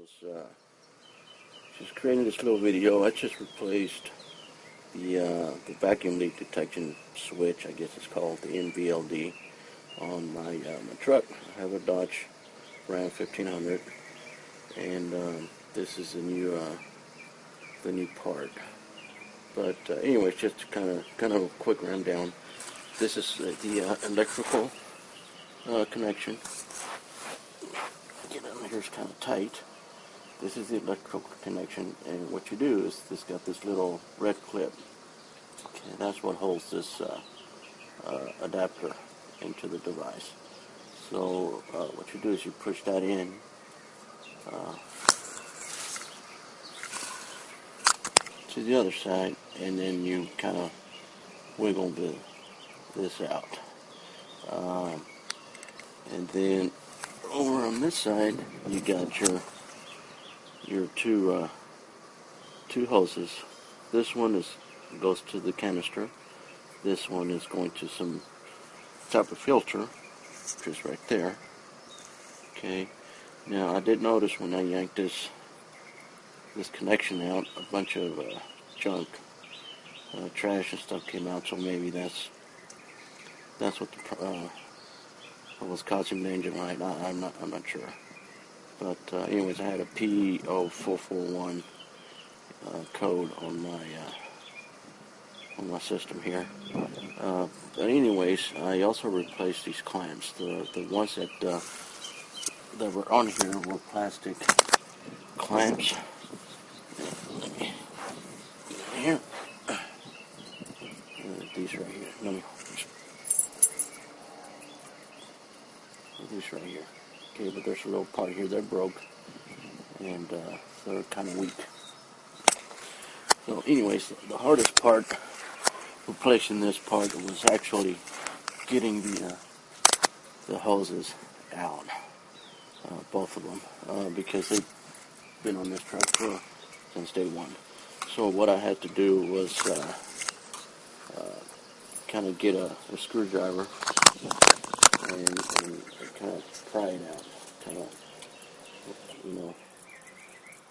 was just creating this little video. I just replaced the vacuum leak detection switch, I guess it's called, the NVLD, on my truck. I have a Dodge Ram 1500, and this is the new part. But anyways, just kind of a quick rundown. This is the electrical connection. Get on here, it's kind of tight. This is the electrical connection, and what you do is this got this little red clip. Okay, that's what holds this adapter into the device. So what you do is you push that in. To the other side, and then you kind of wiggle this out, and then over on this side you got your two hoses. This one goes to the canister. This one is going to some type of filter, just right there. Okay. Now I did notice when I yanked this connection out, a bunch of junk, trash and stuff came out. So maybe that's what was causing the engine light. I'm not sure. But anyways, I had a P0441 code on my system here. But anyways, I also replaced these clamps. The ones that were on here were plastic clamps. Here, these right here. Let me. These right here. Okay, but there's a little part here that broke, and they're kind of weak. So, anyways, the hardest part replacing this part was actually getting the hoses out, both of them, because they've been on this truck since day one. So what I had to do was kind of get a screwdriver and kind of pry it out. Kind of,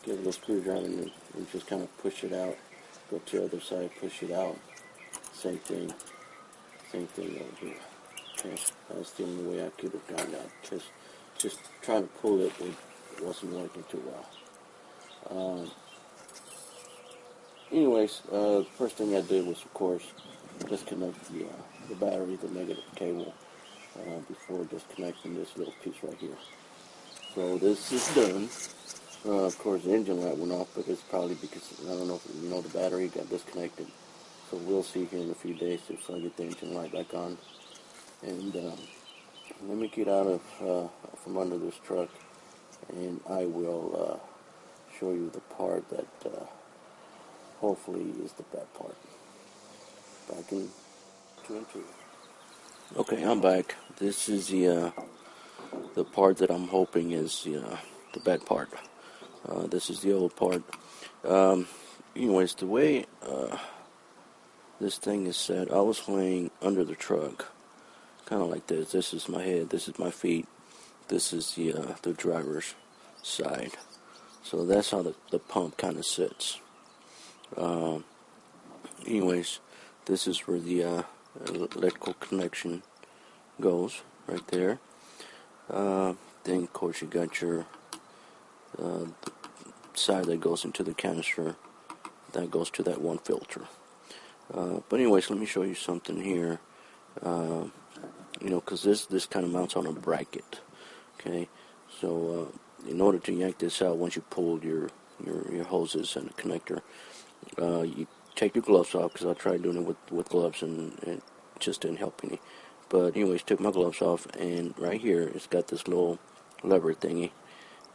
get a little screwdriver and just kind of push it out. Go to the other side, push it out. Same thing over here. Okay, that's the only way I could have gotten out. Just trying to pull it wasn't working too well. Anyways, the first thing I did was, of course, disconnect the battery, the negative cable, before disconnecting this little piece right here. So this is done. Of course, the engine light went off, but it's probably because, I don't know if the battery got disconnected. So we'll see here in a few days if I get the engine light back on. And let me get out of from under this truck, and I will show you the part that hopefully is the bad part. Back in 2 and 2. Okay, I'm back. This is the part that I'm hoping is the bad part. This is the old part. Anyways, the way this thing is set, I was laying under the truck, kind of like this. This is my head. This is my feet. This is the driver's side. So that's how the pump kind of sits. Anyways, this is where the electrical connection goes, right there. Then, of course, you got your side that goes into the canister. That goes to that one filter. But anyways, let me show you something here. Because this kind of mounts on a bracket. Okay, so in order to yank this out, once you pull your hoses and the connector, you take your gloves off, because I tried doing it with gloves and it just didn't help any. But anyways, took my gloves off, and right here it's got this little lever thingy.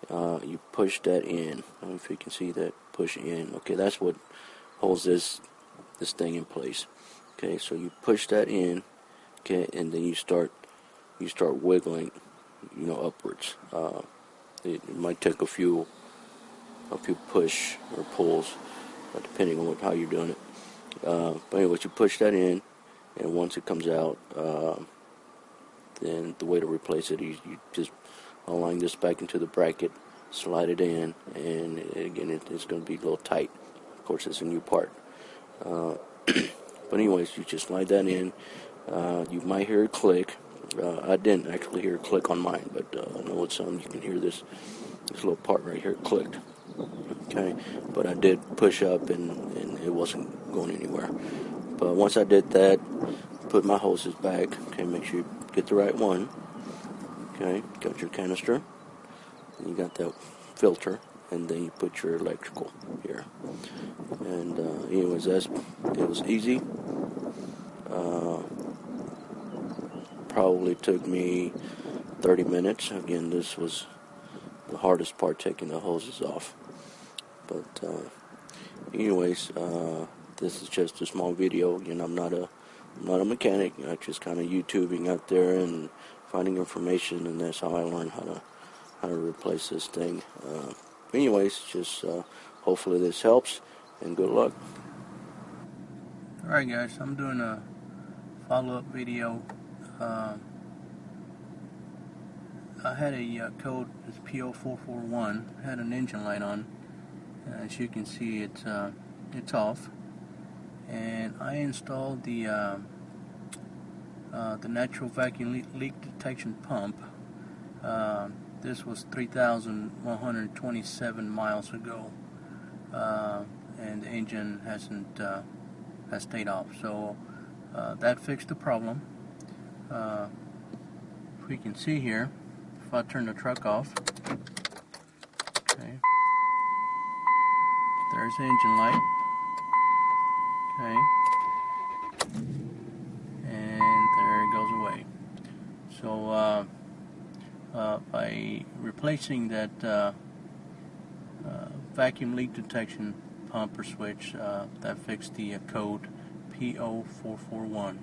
You push that in. I don't know if you can see that. Push in. Okay, that's what holds this thing in place. Okay, so you push that in. Okay, and then you start wiggling, upwards. It might take a few push or pulls, depending on how you're doing it. But anyway, you push that in, and once it comes out, then the way to replace it, you just align this back into the bracket, slide it in, and again it's going to be a little tight. Of course, it's a new part. But anyways, you just slide that in. You might hear it click. I didn't actually hear it click on mine, but I know it's on. You can hear this little part right here clicked. Okay, but I did push up, and it wasn't going anywhere. But once I did that, put my hoses back. Okay, make sure you get the right one. Okay, got your canister, and you got that filter, and then you put your electrical here. And anyways, it was easy. Probably took me 30 minutes. Again, this was the hardest part, taking the hoses off. But anyways, this is just a small video. You know, I'm not a mechanic. I'm just kind of YouTubing out there and finding information, and that's how I learned how to replace this thing. Anyways, just hopefully this helps, and good luck. Alright guys, I'm doing a follow-up video. I had a code, it's P0441, had an engine light on. As you can see, it's off, and I installed the natural vacuum leak detection pump. This was 3,127 miles ago, and the engine has stayed off. So that fixed the problem. If we can see here, if I turn the truck off, okay, there's the engine light, okay, and there it goes away. So by replacing that vacuum leak detection pump or switch, that fixed the code P0441.